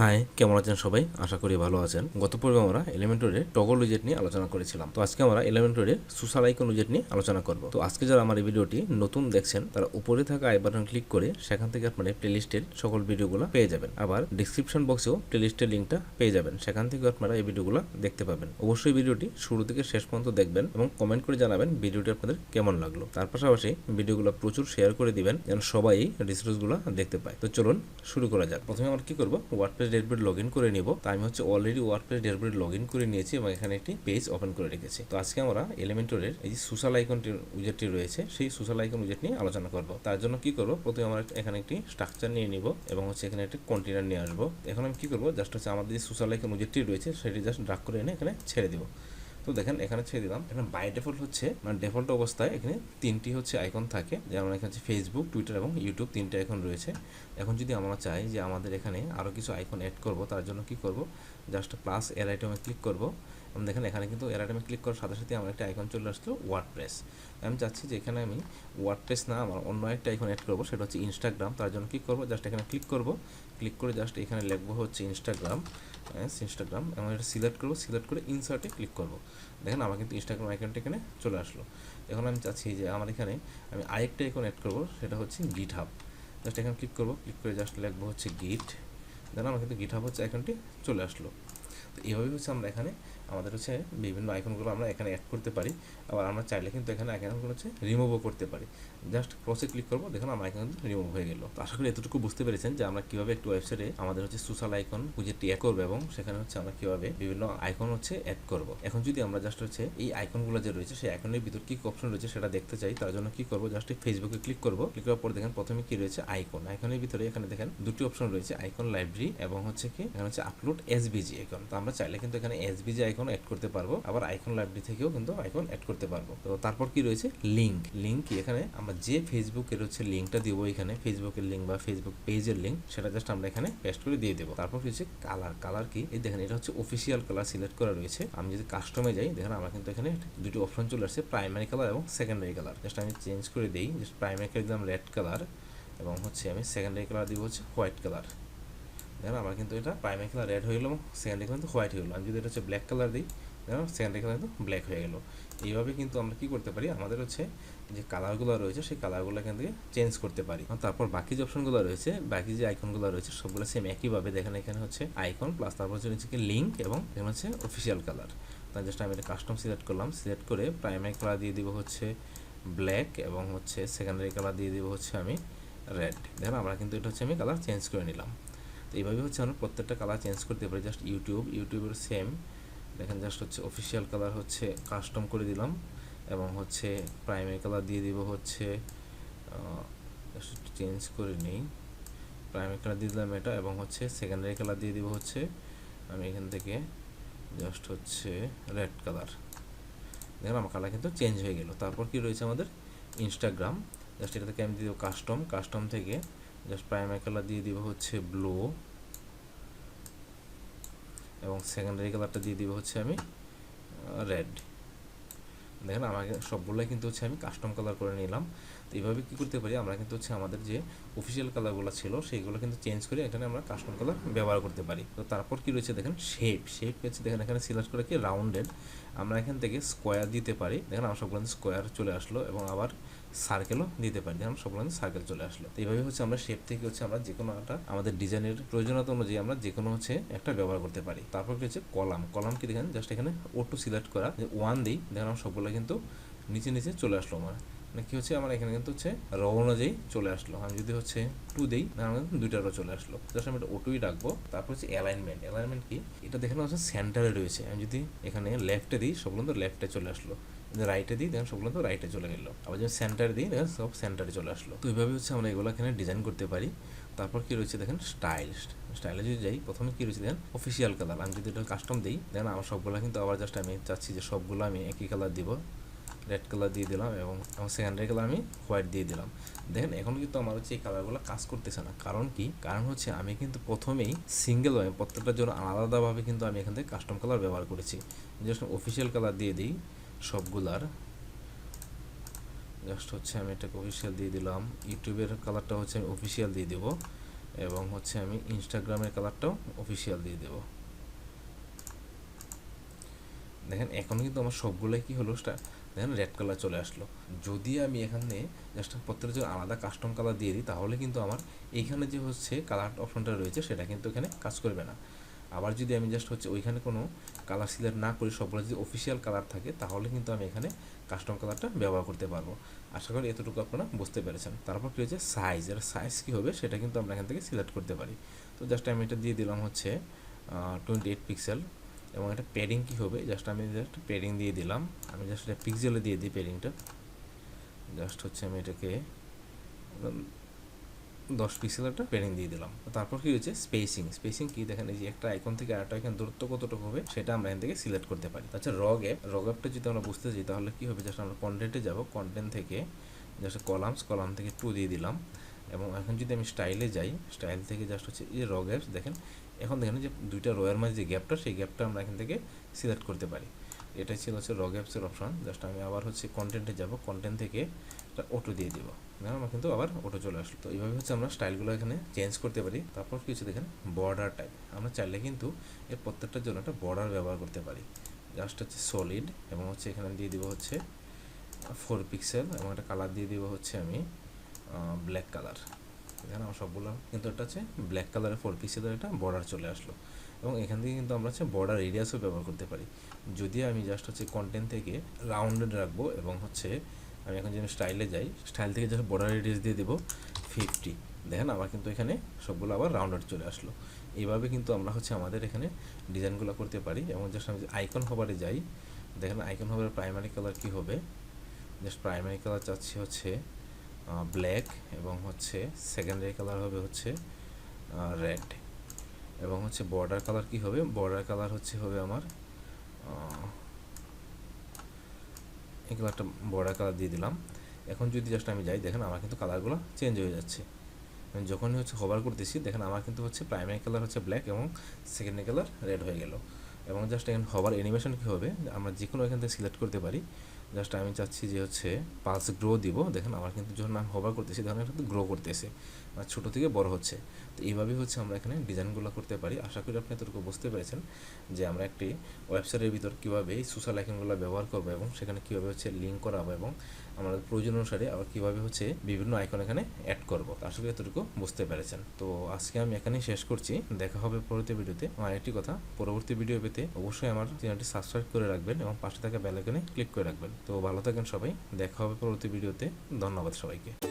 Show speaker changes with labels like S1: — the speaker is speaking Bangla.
S1: হাই, কেমন আছেন সবাই? আশা করি ভালো আছেন। গত পর্বে আমরা এলিমেন্টরের টগল উইজেট নিয়ে আলোচনা করেছিলাম। তো আজকে আমরা এলিমেন্টরের সোশ্যাল আইকন উইজেট নিয়ে আলোচনা করব। তো আজকে যারা আমার এই ভিডিওটি নতুন দেখছেন তারা উপরে থাকা আই বাটন ক্লিক করে সেখান থেকে আপনারা প্লেলিস্টের সকল ভিডিওগুলো পেয়ে যাবেন। আবার ডিসক্রিপশন বক্সেও প্লেলিস্টের লিঙ্কটা পেয়ে যাবেন, সেখান থেকে আপনারা এই ভিডিওগুলো দেখতে পাবেন। অবশ্যই ভিডিওটি শুরু থেকে শেষ পর্যন্ত দেখবেন এবং কমেন্ট করে জানাবেন ভিডিওটি আপনাদের কেমন লাগলো। তার পাশাপাশি ভিডিওগুলো প্রচুর শেয়ার করে দিবেন যেন সবাই রিসোর্সগুলো দেখতে পায়। তো চলুন শুরু করা যাক। প্রথমে আমরা কি করব, ওয়ার্ডপ্রেস ড্যাশবোর্ড লগইন করে নিব। তো আমি অলরেডি ওয়ার্ডপ্রেস ড্যাশবোর্ড লগইন করে নিয়েছি এবং এখানে একটি পেজ ওপেন করে রেখেছি। তো আজকে আমরা এলিমেন্টরের এই যে সোশ্যাল আইকনটির উইজেটটি রয়েছে সেই সোশ্যাল আইকন উইজেট নিয়ে আলোচনা করব। তার জন্য কি করব, প্রথমে আমরা এখানে একটি স্ট্রাকচার নিয়ে নিব এবং এখানে একটি কন্টেইনার নিয়ে আসবো। এখন আমি কি করব, জাস্ট আমাদের যে সোশ্যাল আইকন উইজেটটি রয়েছে সেটি জাস্ট ড্রাগ করে এনে এখানে ছেড়ে দিব। তো দেখেন এখানে ছেড়ে দিলাম। এখানে বাই ডিফল্ট ডিফল্ট অবস্থায় এখানে তিনটি আইকন থাকে, যেমন এখানে ফেসবুক, টুইটার এবং ইউটিউব তিনটে আইকন রয়েছে। এখন যদি আমরা চাই যে আমাদের এখানে আরও কিছু আইকন অ্যাড করব, তার জন্য কি করব, জাস্ট প্লাস এর আইটেমে ক্লিক করব। এবং দেখেন এখানে কিন্তু এর আইটেমে ক্লিক করার সাথে সাথে আমার একটা আইকন চলে আসলো ওয়ার্ডপ্রেস। আমি চাচ্ছি যে এখানে আমি ওয়ার্ডপ্রেস না, আমার অন্য একটা আইকন অ্যাড করব, সেটা হচ্ছে ইনস্টাগ্রাম। তার জন্য কি করব, জাস্ট এখানে ক্লিক করব, ক্লিক করে জাস্ট এখানে লিখবো ইনস্টাগ্রাম এবং এটা সিলেক্ট করব, সিলেক্ট করে ইনসার্টে ক্লিক করব। দেখেন আমার কিন্তু ইনস্টাগ্রাম আইকনটা এখানে চলে আসলো। এখন আমি চাচ্ছি যে আমার এখানে আমি আরেকটা আইকন অ্যাড করব, সেটা হচ্ছে গিট হাব। জাস্ট এখানে ক্লিক করব, ক্লিক করে জাস্ট লিখবো গিট। দেখেন আমার কিন্তু গিট হাব আইকনটি চলে আসলো। তো এইভাবে আমরা এখানে আমাদের বিভিন্ন আইকনগুলো আমরা এখানে অ্যাড করতে পারি। আবার আমরা চাইলে কিন্তু এখানে আইকনগুলো রিমুভও করতে পারি। জাস্ট ক্রসে ক্লিক করবো, দেখুন আমার আইকন রিমুভ হয়ে গেল। তো আশা করি এতটুকু বুঝতে পেরেছেন যে আমরা কীভাবে একটি ওয়েবসাইটে আমাদের সোশ্যাল আইকন উইজেটটি অ্যাড করবো এবং সেখানে আমরা কীভাবে বিভিন্ন আইকন অ্যাড করবো। এখন যদি আমরা জাস্ট এই আইকনগুলো যে রয়েছে সেই আইকনের ভিতর কী অপশন রয়েছে সেটা দেখতে চাই, তার জন্য কি করবো, জাস্ট ফেসবুকে ক্লিক করবো। ক্লিক করার পর দেখেন প্রথমে কি রয়েছে, আইকন। আইকনের ভিতরে এখানে দেখেন দুটি অপশন রয়েছে, আইকন লাইব্রেরি এবং কি এখানে আপলোড এসভিজি আইকন। তো আমরা চাইলে কিন্তু এখানে এসভিজি আইকন অ্যাড করতে পারবো, আবার আইকন লাইব্রেরি থেকেও কিন্তু আইকন অ্যাড করতে পারবো। তো তারপর কি রয়েছে, লিঙ্ক কি এখানে আমরা যে ফেসবুকের লিঙ্কটা দিব, এখানে ফেসবুকের লিঙ্ক বা ফেসবুক পেজের লিঙ্ক, সেটা জাস্ট আমরা এখানে পেস্ট করে দিয়ে দেবো। তারপর হচ্ছে কালার কি, এই দেখেন এটা অফিসিয়াল কালার সিলেক্ট করা রয়েছে। আমি যদি কাস্টমে যাই, দেখেন আমার কিন্তু এখানে দুটি অপশন চলে আসছে, প্রাইমারি কালার এবং সেকেন্ডারি কালার। জাস্ট আমি চেঞ্জ করে দিই, জাস্ট প্রাইমারি কালার দিলাম রেড কালার এবং আমি সেকেন্ডারি কালার দিব হোয়াইট কালার। দেখেন আমার কিন্তু এটা প্রাইমারি কালার রেড হয়ে গেলো এবং সেকেন্ডারি কালার কিন্তু হোয়াইট হয়ে গেলো। আমি যদি এটা ব্ল্যাক কালার দিই, দেখেন সেকেন্ডারি কালার কিন্তু ব্ল্যাক হয়ে গেলো। এইভাবে কিন্তু আমরা কি করতে পারি, আমাদের যে কালারগুলো রয়েছে সেই কালারগুলো এখান থেকে চেঞ্জ করতে পারি। তারপর বাকি যে অপশনগুলো রয়েছে, বাকি যে আইকনগুলো রয়েছে সবগুলো সেম একইভাবে। দেখেন এখানে আইকন প্লাস তারপর কি লিঙ্ক এবং এখানে অফিসিয়াল কালার। তাই জাস্ট আমি এটা কাস্টম সিলেক্ট করলাম, সিলেক্ট করে প্রাইমারি কালার দিয়ে দিব ব্ল্যাক এবং সেকেন্ডারি কালার দিয়ে দিব আমি রেড। দেখেন আমরা কিন্তু এটা আমি কালার চেঞ্জ করে নিলাম। তো এইভাবে আমরা প্রত্যেকটা কালার চেঞ্জ করতে পারি। জাস্ট ইউটিউবের সেম দেখেন, জাস্ট অফিসিয়াল কালার কাস্টম করে দিলাম এবং প্রাইমারি কালার দিয়ে দিব জাস্ট চেঞ্জ করে নিই, প্রাইমারি কালার দিয়ে দিলাম এটা এবং সেকেন্ডারি কালার দিয়ে দিব আমি এখান থেকে জাস্ট রেড কালার। দেখেন আমার কালার কিন্তু চেঞ্জ হয়ে গেল। তারপর কি রয়েছে আমাদের ইনস্টাগ্রাম, জাস্ট এটা থেকে আমি দিয়ে দেবো কাস্টম থেকে জাস্ট প্রাইমারি কালার দিয়ে দিব ব্লু এবং সেকেন্ডারি কালারটা দিয়ে দিব আমি রেড। দেখেন আমাকে সবগুলোই কিন্তু আমি কাস্টম কালার করে নিলাম। তো এইভাবে কী করতে পারি, আমরা কিন্তু আমাদের যে অফিসিয়াল কালারগুলো ছিল সেইগুলো কিন্তু চেঞ্জ করে এখানে আমরা কাস্টম কালার ব্যবহার করতে পারি। তো তারপর কি রয়েছে দেখেন শেপ দেখেন এখানে সিলেক্ট করে কি রাউন্ডেড, আমরা এখান থেকে স্কোয়ার দিতে পারি। দেখেন আমার সবগুলো স্কোয়ার চলে আসলো এবং আবার সার্কেলও দিতে পারি, দেখেন সবগুলো সার্কেল চলে আসলো। তো এইভাবে আমরা শেপ থেকে আমরা যে কোনো একটা আমাদের ডিজাইনের প্রয়োজনীয়তা অনুযায়ী আমরা যে কোনো একটা ব্যবহার করতে পারি। তারপর কি কলাম কি দেখেন, জাস্ট এখানে অটো সিলেক্ট করা, যে 1 দিই, দেখেন আমার সবগুলো কিন্তু নিচে চলে আসলো। আমার মানে কি আমার এখানে কিন্তু র অনুযায়ী চলে আসলো। আমি যদি 2 দিই, আমার দুইটা র চলে আসলো। জাস্ট আমি এটা অটোই রাখবো। তারপর অ্যালাইনমেন্ট কি, এটা দেখেন সেন্টারে রয়েছে। আমি যদি এখানে লেফটে দিই, সবগুলো তো লেফটে চলে আসলো, রাইটে দিই, দেখেন সবগুলো তো রাইটে চলে গেল। আবার যদি সেন্টারে দিই, দেখেন সব সেন্টারে চলে আসলো। তো এইভাবে আমরা এগুলো এখানে ডিজাইন করতে পারি। তারপর কি রয়েছে দেখেন স্টাইলে যদি যাই, প্রথমে কি রয়েছে দেখেন অফিসিয়াল কালার। আমি যদি এটা কাস্টম দিই, দেখেন আমার সবগুলো কিন্তু আবার জাস্ট আমি চাচ্ছি যে সবগুলো আমি একই কালার দিব, রেড কালার দিয়ে দিলাম এবং সেকেন্ডারি কালার আমি হোয়াইট দিয়ে দিলাম। দেখেন এখন কিন্তু আমার এই কালারগুলো কাজ করতেছে না। কারণ কি, কারণ আমি কিন্তু প্রথমেই সিঙ্গেল ভাবে প্রত্যেকটার জন্য আলাদাভাবে কিন্তু আমি এখান থেকে কাস্টম কালার ব্যবহার করেছি। জাস্ট অফিসিয়াল কালার দিয়ে দিই সবগুলার, জাস্ট আমি এটাকে অফিসিয়াল দিয়ে দিলাম। ইউটিউবের কালারটা আমি অফিসিয়াল দিয়ে দেবো এবং হচ্ছে আমি ইনস্টাগ্রামের কালারটাও অফিসিয়াল দিয়ে দেব। দেখেন এখন কিন্তু আমার সবগুলোই কি হলো, দেখেন রেড কালার চলে আসলো। যদি আমি এখানে জাস্ট প্রত্যেকটা যদি আলাদা কাস্টম কালার দিয়ে দিই তাহলে কিন্তু আমার এইখানে যে হচ্ছে কালার অপশনটা রয়েছে সেটা কিন্তু এখানে কাজ করবে না। আবার যদি আমি জাস্ট হচ্ছে ওইখানে কোনো কালার সিলেক্ট না করি, সবগুলো যদি অফিসিয়াল কালার থাকে তাহলে কিন্তু আমি এখানে কাস্টম কালারটা ব্যবহার করতে পারবো। আশা করি এতটুকু আপনারা বুঝতে পেরেছেন। তারপর কী হচ্ছে সাইজ, এর সাইজ কী হবে সেটা কিন্তু আমরা এখান থেকে সিলেক্ট করতে পারি। তো জাস্ট আমি এটা দিয়ে দিলাম হচ্ছে 28 পিক্সেল। এবং এটা প্যাডিং কী হবে, জাস্ট আমি জাস্ট প্যাডিং দিয়ে দিলাম। আমি জাস্ট এটা পিক্সেলে দিয়ে দিই প্যাডিংটা। জাস্ট হচ্ছে আমি এটাকে 10 পিক্সেল একটা প্যাডিং দিয়ে দিলাম। তারপর কি হচ্ছে স্পেসিং কি দেখেন, এই যে একটা আইকন থেকে আরেকটা আইকন দূরত্ব কতটুকু হবে সেটা আমরা এখান থেকে সিলেক্ট করতে পারি। আচ্ছা রগ অ্যাপটা যদি আমরা বুঝতে চাই তাহলে কি হবে, জাস্ট আমরা কন্টেন্টে যাব, কন্টেন্ট থেকে জাস্ট কলাম থেকে 2 দিয়ে দিলাম। এবং এখন যদি আমি স্টাইলে যাই, স্টাইল থেকে জাস্ট হচ্ছে এই রগ অ্যাপস দেখেন, এখন দেখেন যে দুইটা রয়ের মাঝে যে গ্যাপটা, সেই গ্যাপটা আমরা এখান থেকে সিলেক্ট করতে পারি। এটাই ছিল হচ্ছে রগ অ্যাপসের অপশন। জাস্ট আমি আবার হচ্ছে কন্টেন্টে যাব, কন্টেন্ট থেকে অটো দিয়ে দিব, আমার কিন্তু আবার অটো চলে আসলো। তো এইভাবে হচ্ছে আমরা স্টাইলগুলো এখানে চেঞ্জ করতে পারি। তারপর কিছু দেখেন বর্ডার টাইপ, আমরা চাইলে কিন্তু এর প্রত্যেকটার জন্য একটা বর্ডার ব্যবহার করতে পারি। জাস্ট হচ্ছে সলিড এবং হচ্ছে এখানে দিয়ে দিব হচ্ছে 4 পিক্সেল এবং একটা কালার দিয়ে দিব হচ্ছে আমি ব্ল্যাক কালার। এখানে আমার সবগুলো কিন্তু এটা হচ্ছে ব্ল্যাক কালারের 4 পিক্সেলের একটা বর্ডার চলে আসলো। এবং এখান থেকে কিন্তু আমরা হচ্ছে বর্ডার এরিয়াসও ব্যবহার করতে পারি। যদি আমি জাস্ট হচ্ছে কন্টেন্ট থেকে রাউন্ডেড রাখবো এবং হচ্ছে আমি এখন যদি স্টাইলে যাই, স্টাইল থেকে জাস্ট বর্ডার রেডিয়াস দিয়ে দেবো 50। দেখেন আমার কিন্তু এখানে সবগুলো আবার রাউন্ডেড চলে আসলো। এইভাবে কিন্তু আমরা হচ্ছে আমাদের এখানে ডিজাইনগুলো করতে পারি। এবং জাস্ট আমি আইকন হোভারে যাই, দেখেন আইকন হোভারের প্রাইমারি কালার কী হবে, জাস্ট প্রাইমারি কালার চাচ্ছি হচ্ছে ব্ল্যাক এবং হচ্ছে সেকেন্ডারি কালার হবে হচ্ছে রেড। এবং হচ্ছে বর্ডার কালার কী হবে, বর্ডার কালার হবে আমার এগুলো একটা বর্ডার কালার দিয়ে দিলাম। এখন যদি জাস্ট আমি যাই, দেখেন আমার কিন্তু কালারগুলো চেঞ্জ হয়ে যাচ্ছে। যখনই হচ্ছে হোভার করতেছি দেখেন আমার কিন্তু হচ্ছে প্রাইমারি কালার হচ্ছে ব্ল্যাক এবং সেকেন্ডারি কালার রেড হয়ে গেল। এবং জাস্ট এখানে হোভার অ্যানিমেশন কী হবে, আমরা যে কোনো এখান থেকে সিলেক্ট করতে পারি। জাস্ট আমি চাচ্ছি যে হচ্ছে পালস গ্রো দিব, দেখেন আমার কিন্তু যখন আমি হোভার করতেছি তখন এটা গ্রো করতেছে, মানে ছোটো থেকে বড় হচ্ছে। তো এইভাবেই হচ্ছে আমরা এখানে ডিজাইনগুলো করতে পারি। আশা করি আপনি এতটুকু বুঝতে পেরেছেন যে আমরা একটি ওয়েবসাইটের ভিতর কীভাবে এই সোশ্যাল আইকনগুলো ব্যবহার করবো এবং সেখানে কীভাবে হচ্ছে লিঙ্ক করাবো এবং আমাদের প্রয়োজন অনুসারে আবার কীভাবে হচ্ছে বিভিন্ন আইকন এখানে অ্যাড করবো। আশা করি এতটুকু বুঝতে পেরেছেন। তো আজকে আমি এখানেই শেষ করছি, দেখা হবে পরবর্তী ভিডিওতে। আমার একটি কথা, পরবর্তী ভিডিও পেতে অবশ্যই আমার চ্যানেলটি সাবস্ক্রাইব করে রাখবেন এবং পাশে থাকা বেল আইকনে ক্লিক করে রাখবেন। তো ভালো থাকেন সবাই, দেখা হবে পরবর্তী ভিডিওতে। ধন্যবাদ সবাইকে।